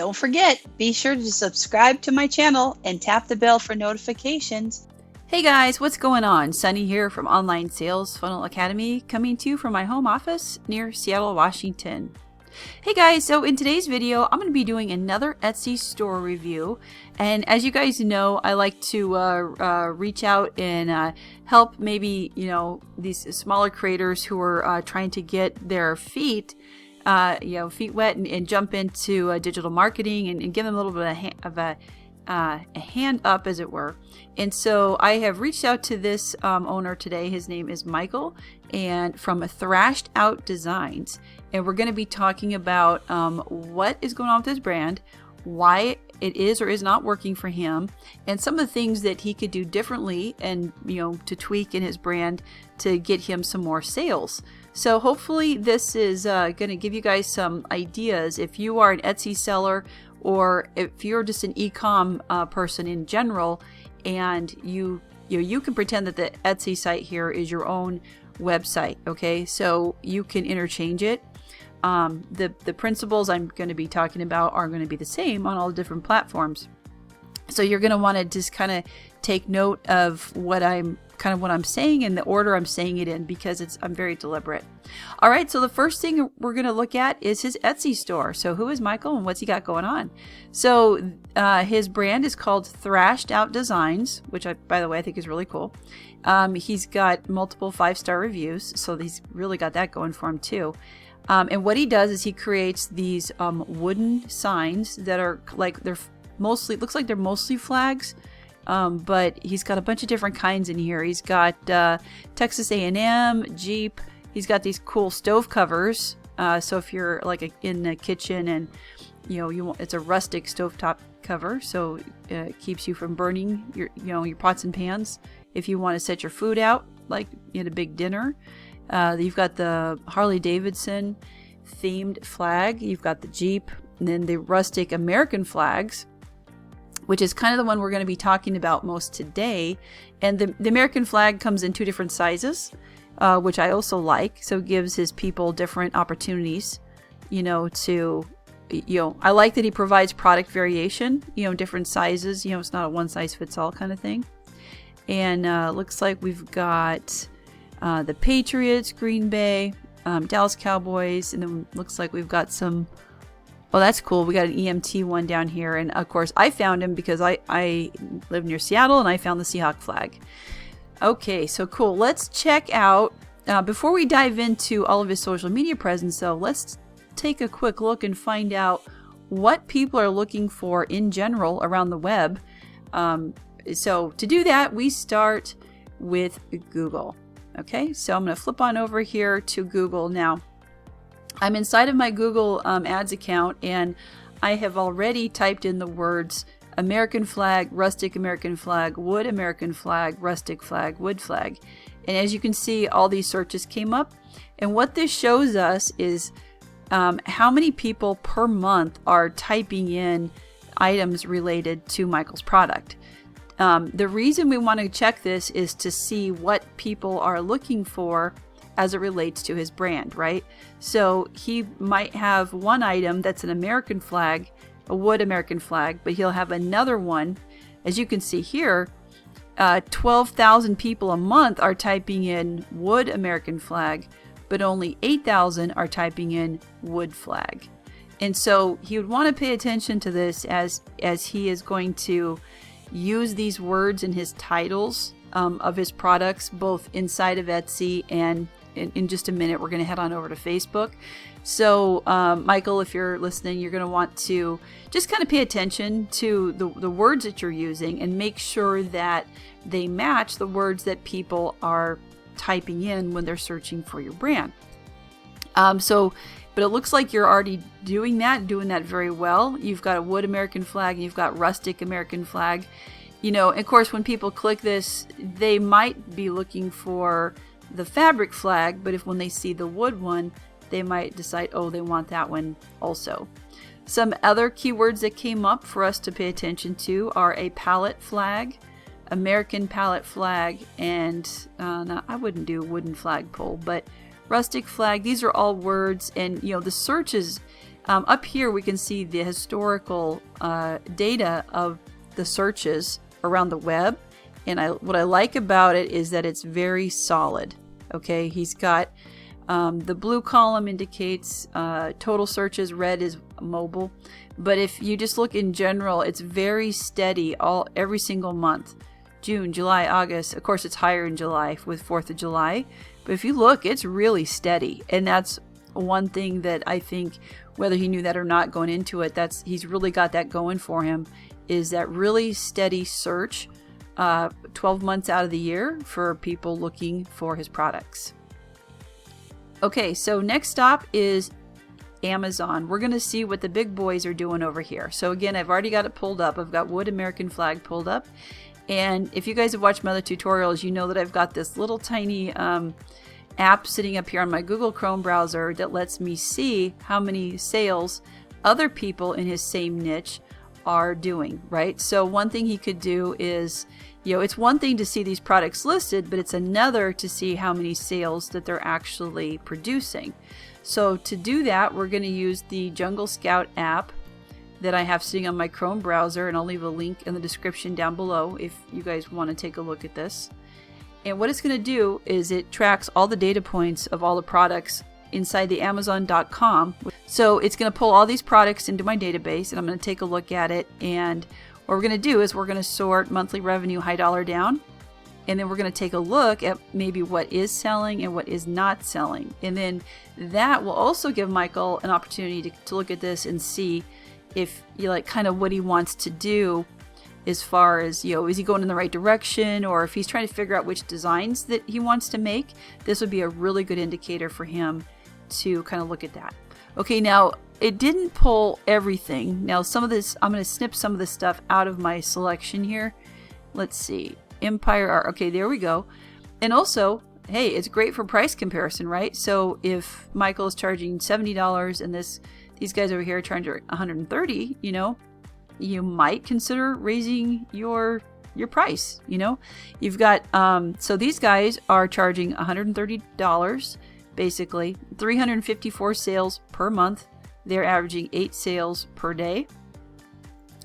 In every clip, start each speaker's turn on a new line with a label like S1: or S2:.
S1: don't forget, be sure to subscribe to my channel and tap the bell for notifications.
S2: Hey guys, what's going on? Sunny here from Online Sales Funnel Academy, coming to you from my home office near Seattle, Washington. Hey guys, so in today's video, I'm going to be doing another Etsy store review. And as you guys know, I like to reach out and help maybe, these smaller creators who are trying to get their feet wet and jump into digital marketing and give them a little bit of a hand up, as it were. And so I have reached out to this owner today. His name is Michael, and from Thrashed Out Designs. And we're going to be talking about what is going on with his brand, why it is or is not working for him, and some of the things that he could do differently and to tweak in his brand to get him some more sales. So hopefully this is going to give you guys some ideas if you are an Etsy seller, or if you're just an e-com person in general, and you can pretend that the Etsy site here is your own website. Okay, so you can interchange it. The principles I'm going to be talking about are going to be the same on all the different platforms. So you're going to want to just kind of take note of what I'm saying and the order I'm saying it in, because I'm very deliberate. All right, so the first thing we're going to look at is his Etsy store. So who is Michael and what's he got going on? So his brand is called Thrashed Out Designs, which by the way, I think is really cool. He's got multiple 5-star reviews, so he's really got that going for him too. And what he does is he creates these wooden signs that are looks like they're mostly flags. But he's got a bunch of different kinds in here. He's got Texas A&M, Jeep. He's got these cool stove covers. So if you're in the kitchen and it's a rustic stovetop cover, so it keeps you from burning your pots and pans if you want to set your food out like at a big dinner. You've got the Harley Davidson themed flag. You've got the Jeep, and then the rustic American flags, which is kind of the one we're going to be talking about most today. And the American flag comes in 2 different sizes, which I also like. So it gives his people different opportunities, I like that he provides product variation, different sizes. It's not a one size fits all kind of thing. And looks like we've got the Patriots, Green Bay, Dallas Cowboys, and then looks like we've got some. Oh, that's cool. We got an EMT one down here. And of course, I found him because I live near Seattle and I found the Seahawk flag. Okay, so cool. Let's check out, before we dive into all of his social media presence though, let's take a quick look and find out what people are looking for in general around the web. So to do that, we start with Google. Okay, so I'm going to flip on over here to Google now. I'm inside of my Google Ads account, and I have already typed in the words American flag, rustic American flag, wood American flag, rustic flag, wood flag. And as you can see, all these searches came up. And what this shows us is how many people per month are typing in items related to Michael's product. The reason we want to check this is to see what people are looking for as it relates to his brand, right? So he might have one item that's an American flag, a wood American flag, but he'll have another one. As you can see here, 12,000 people a month are typing in wood American flag, but only 8,000 are typing in wood flag. And so he would want to pay attention to this as he is going to use these words in his titles of his products, both inside of Etsy, and in just a minute we're going to head on over to Facebook. So Michael, if you're listening, you're going to want to just kind of pay attention to the words that you're using and make sure that they match the words that people are typing in when they're searching for your brand. But it looks like you're already doing that very well. You've got a wood American flag and you've got rustic American flag. Of course, when people click this, they might be looking for the fabric flag, but when they see the wood one, they might decide, oh, they want that one also. Some other keywords that came up for us to pay attention to are a palette flag, American palette flag, and I wouldn't do wooden flagpole, but rustic flag. These are all words, and the searches Up here we can see the historical data of the searches around the web, and what I like about it is that it's very solid. Okay, he's got the blue column indicates total searches, red is mobile, but if you just look in general, it's very steady every single month. June, July, August, of course it's higher in July with 4th of July, but if you look, it's really steady, and that's one thing that I think, whether he knew that or not going into it, he's really got that going for him, is that really steady search 12 months out of the year for people looking for his products. Okay, so next stop is Amazon. We're going to see what the big boys are doing over here. So again, I've already got it pulled up. I've got Wood American Flag pulled up. And if you guys have watched my other tutorials, you know that I've got this little tiny app sitting up here on my Google Chrome browser that lets me see how many sales other people in his same niche are doing, right? So one thing he could do is, it's one thing to see these products listed, but it's another to see how many sales that they're actually producing. So to do that, we're going to use the Jungle Scout app that I have sitting on my Chrome browser, and I'll leave a link in the description down below if you guys want to take a look at this. And what it's going to do is it tracks all the data points of all the products inside the Amazon.com. So it's going to pull all these products into my database, and I'm going to take a look at it. And what we're going to do is we're going to sort monthly revenue high dollar down, and then we're going to take a look at maybe what is selling and what is not selling. And then that will also give Michael an opportunity to look at this and see if you like kind of what he wants to do as far as, is he going in the right direction, or if he's trying to figure out which designs that he wants to make. This would be a really good indicator for him to kind of look at that. Okay, now it didn't pull everything. Now some of this, I'm going to snip some of this stuff out of my selection here. Let's see. Empire Art. Okay, there we go. And also, hey, it's great for price comparison, right? So if Michael is charging $70 and these guys over here are charging $130, you might consider raising your price. You've got so these guys are charging $130, basically 354 sales per month. They're averaging 8 sales per day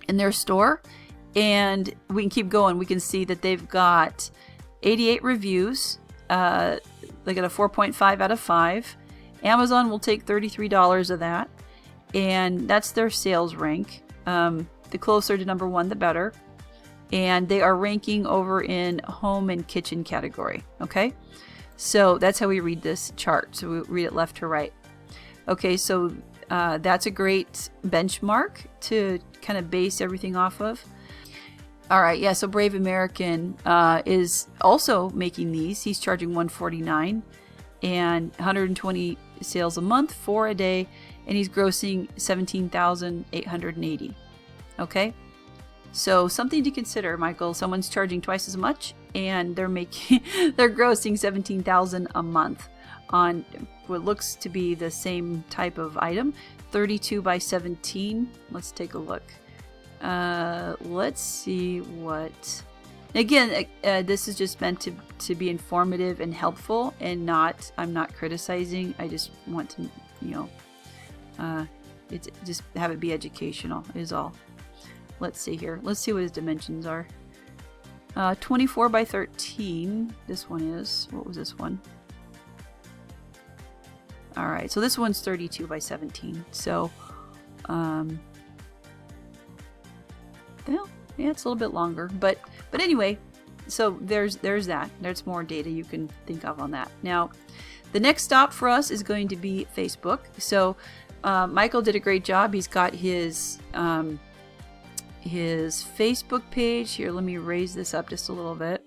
S2: in their store, and we can keep going. We can see that they've got 88 reviews. They got a 4.5 out of 5. Amazon will take $33 of that, and that's their sales rank. The closer to number 1, the better. And they are ranking over in home and kitchen category. Okay, so that's how we read this chart. So we read it left to right. Okay, so that's a great benchmark to kind of base everything off of. All right, yeah, so Brave American is also making these. He's charging $149 and 120 sales a month, 4 a day, and he's grossing $17,880. Okay, so something to consider, Michael. Someone's charging twice as much, and they're grossing $17,000 a month on what looks to be the same type of item, 32 by 17. Let's take a look. Let's see what. Again, this is just meant to be informative and helpful, and I'm not criticizing. I just want to, it's just have it be educational is all. Let's see here. Let's see what his dimensions are. 24 by 13. This one is. What was this one? All right. So this one's 32 by 17. So, well, yeah, it's a little bit longer, but anyway. So there's that. There's more data you can think of on that. Now, the next stop for us is going to be Facebook. So, Michael did a great job. He's got his Facebook page here. Let me raise this up just a little bit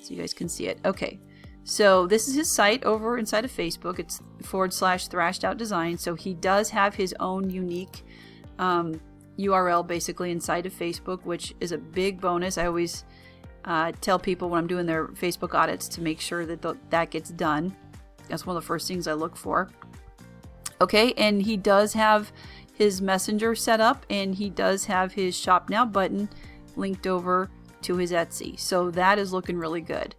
S2: so you guys can see it. Okay, so this is his site over inside of Facebook. It's /Thrashed Out Design. So he does have his own unique URL basically inside of Facebook, which is a big bonus. I always tell people when I'm doing their Facebook audits to make sure that that gets done. That's one of the first things I look for. Okay, and he does have his messenger set up, and he does have his shop now button linked over to his Etsy. So that is looking really good.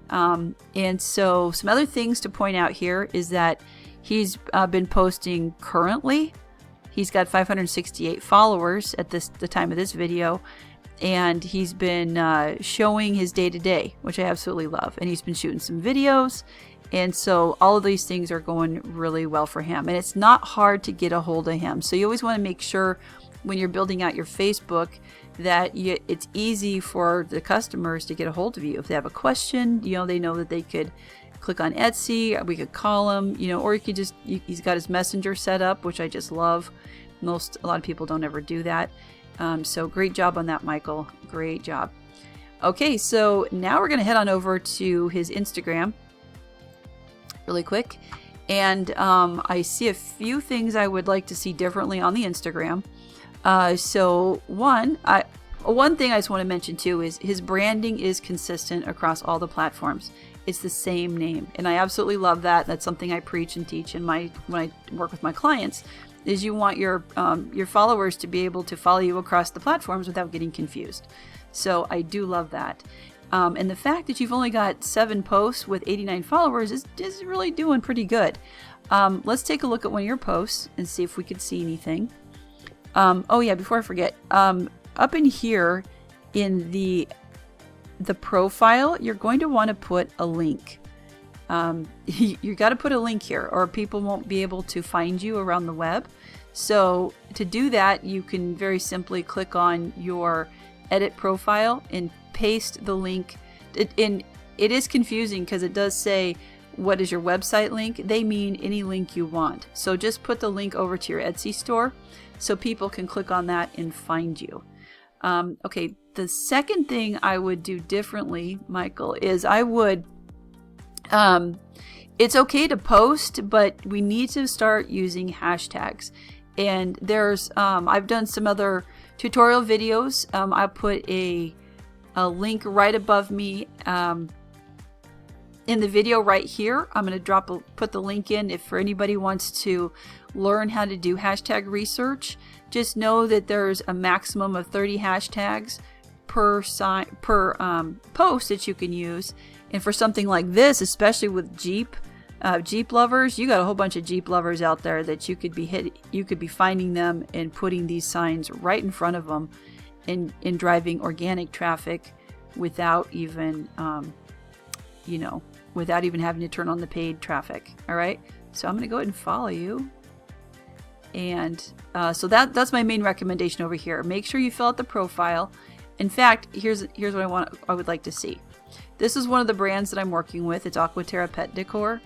S2: And so some other things to point out here is that he's been posting currently. He's got 568 followers at the time of this video, and he's been showing his day-to-day, which I absolutely love. And he's been shooting some videos, and so all of these things are going really well for him. And it's not hard to get a hold of him. So you always want to make sure when you're building out your Facebook that it's easy for the customers to get a hold of you. If they have a question, they know that they could click on Etsy, we could call him, or you could just, he's got his messenger set up, which I just love. A lot of people don't ever do that. So great job on that, Michael. Great job. Okay, so now we're going to head on over to his Instagram really quick. And I see a few things I would like to see differently on the Instagram. So one thing I just want to mention too is his branding is consistent across all the platforms. It's the same name, and I absolutely love that. That's something I preach and teach when I work with my clients. Is you want your followers to be able to follow you across the platforms without getting confused. So I do love that. And the fact that you've only got 7 posts with 89 followers is really doing pretty good. Let's take a look at one of your posts and see if we could see anything. Oh yeah, before I forget, up in here in the profile, you're going to want to put a link. You got to put a link here or people won't be able to find you around the web. So to do that, you can very simply click on your edit profile and paste the link. It is confusing because it does say, what is your website link? They mean any link you want. So just put the link over to your Etsy store so people can click on that and find you. Okay, the second thing I would do differently, Michael, is I would, it's okay to post, but we need to start using hashtags. And there's, I've done some other tutorial videos. I put a link right above me in the video right here. I'm going to put the link in if for anybody wants to learn how to do hashtag research. Just know that there's a maximum of 30 hashtags per post that you can use. And for something like this, especially with Jeep lovers, you got a whole bunch of Jeep lovers out there that you could be finding them and putting these signs right in front of them and driving organic traffic without even without even having to turn on the paid traffic. All right, so I'm going to go ahead and follow you. And so that's my main recommendation over here. Make sure you fill out the profile. In fact, here's what I would like to see. This is one of the brands that I'm working with. It's Aquaterra Pet Decor,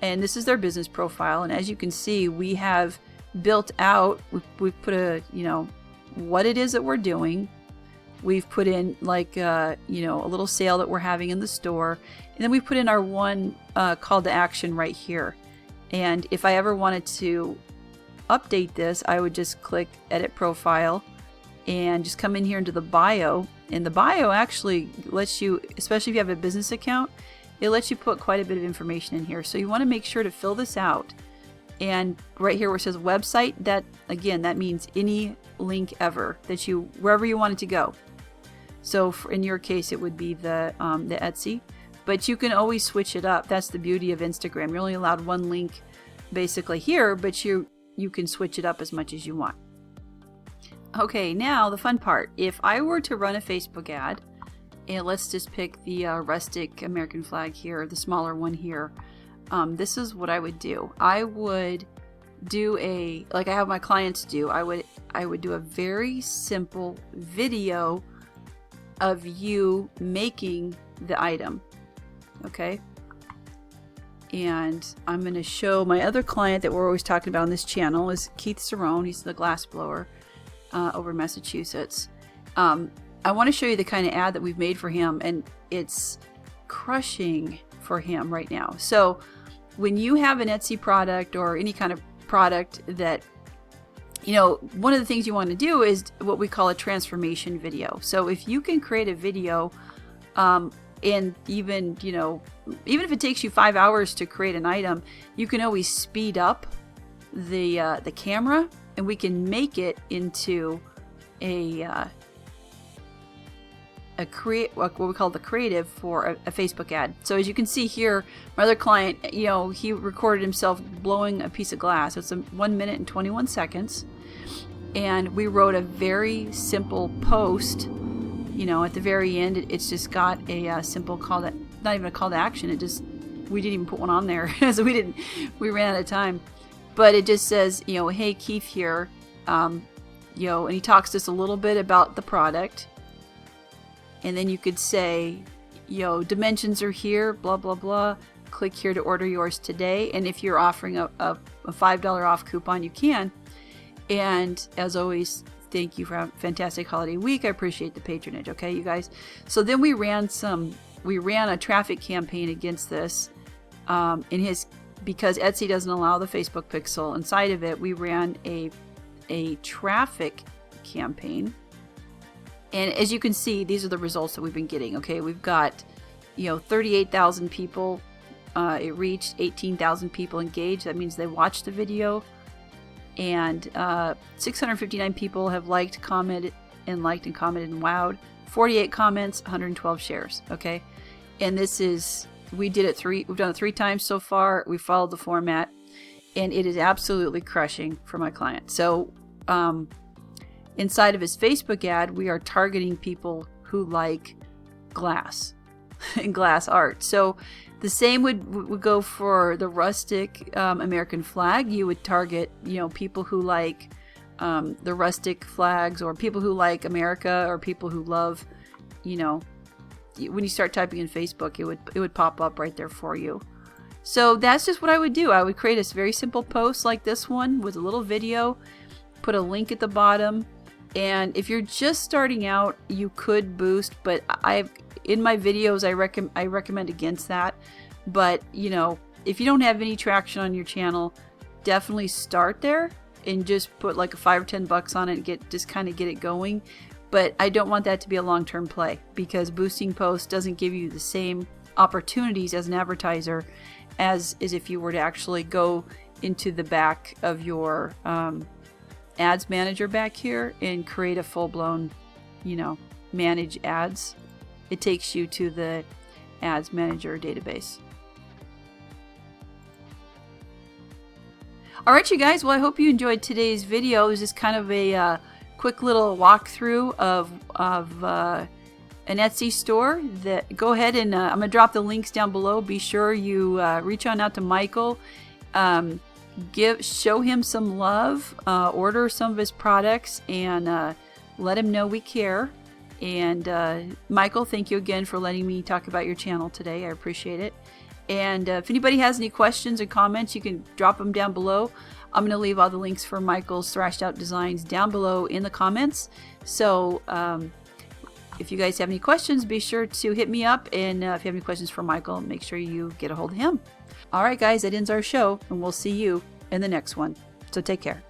S2: and this is their business profile. And as you can see, we have built out. We've put what it is that we're doing. We've put in like a little sale that we're having in the store, and then we put in our one call to action right here. And if I ever wanted to update this, I would just click edit profile and just come in here into the bio. And the bio actually lets you, especially if you have a business account, it lets you put quite a bit of information in here. So you want to make sure to fill this out. And right here where it says website, that means any link ever that wherever you want it to go. So in your case, it would be the Etsy, but you can always switch it up. That's the beauty of Instagram. You're only allowed one link basically here, but you can switch it up as much as you want. Okay, now the fun part. If I were to run a Facebook ad, and let's just pick the Rustic American flag here, the smaller one here, this is what I would do. I would do like I have my clients do, I would do a very simple video of you making the item. Okay, and I'm going to show my other client that we're always talking about on this channel is Keith Cerrone. He's the glass blower over in Massachusetts. I want to show you the kind of ad that we've made for him, and it's crushing for him right now. So when you have an Etsy product or any kind of product that, one of the things you want to do is what we call a transformation video. So if you can create a video, and even if it takes you 5 hours to create an item, you can always speed up the camera, and we can make it into a what we call the creative for a Facebook ad. So as you can see here, my other client, you know, he recorded himself blowing a piece of glass. It's 1 minute and 21 seconds. And we wrote a very simple post. You know, at the very end, it's just got a simple call to, not even a call to action. We didn't even put one on there, so we ran out of time. But it just says, you know, hey, Keith here, you know, and he talks just a little bit about the product. And then you could say, you know, dimensions are here, blah, blah, blah. Click here to order yours today. And if you're offering a $5 off coupon, you can. And as always, thank you for a fantastic holiday week. I appreciate the patronage. Okay, you guys. So then we ran a traffic campaign against this. Because Etsy doesn't allow the Facebook pixel inside of it, we ran a traffic campaign. And as you can see, these are the results that we've been getting. Okay, we've got, you know, 38,000 people. It reached 18,000 people engaged. That means they watched the video. And 659 people have liked, commented, and wowed. 48 comments, 112 shares. Okay, and this is, we've done it 3 times so far. We followed the format, and it is absolutely crushing for my client. So inside of his Facebook ad, we are targeting people who like glass and glass art. So the same would go for the Rustic American flag. You would target, you know, people who like the Rustic flags, or people who like America, or people who love, you know, when you start typing in Facebook, it would pop up right there for you. So that's just what I would do. I would create a very simple post like this one with a little video, put a link at the bottom. And if you're just starting out, you could boost, but in my videos, I recommend against that. But, you know, if you don't have any traction on your channel, definitely start there and just put like a $5 or $10 on it and just kind of get it going. But I don't want that to be a long-term play, because boosting posts doesn't give you the same opportunities as an advertiser as if you were to actually go into the back of your ads manager back here and create a full-blown, you know, manage ads. It takes you to the ads manager database. All right, you guys. Well, I hope you enjoyed today's video. It was just kind of a quick little walkthrough of an Etsy store. Go ahead and I'm gonna drop the links down below. Be sure you reach on out to Michael. Show him some love, order some of his products, and let him know we care. And Michael, thank you again for letting me talk about your channel today. I appreciate it. And if anybody has any questions or comments, you can drop them down below. I'm going to leave all the links for Michael's Thrashed Out designs down below in the comments. So if you guys have any questions, be sure to hit me up. And if you have any questions for Michael, make sure you get a hold of him. All right, guys, that ends our show, and we'll see you in the next one. So take care.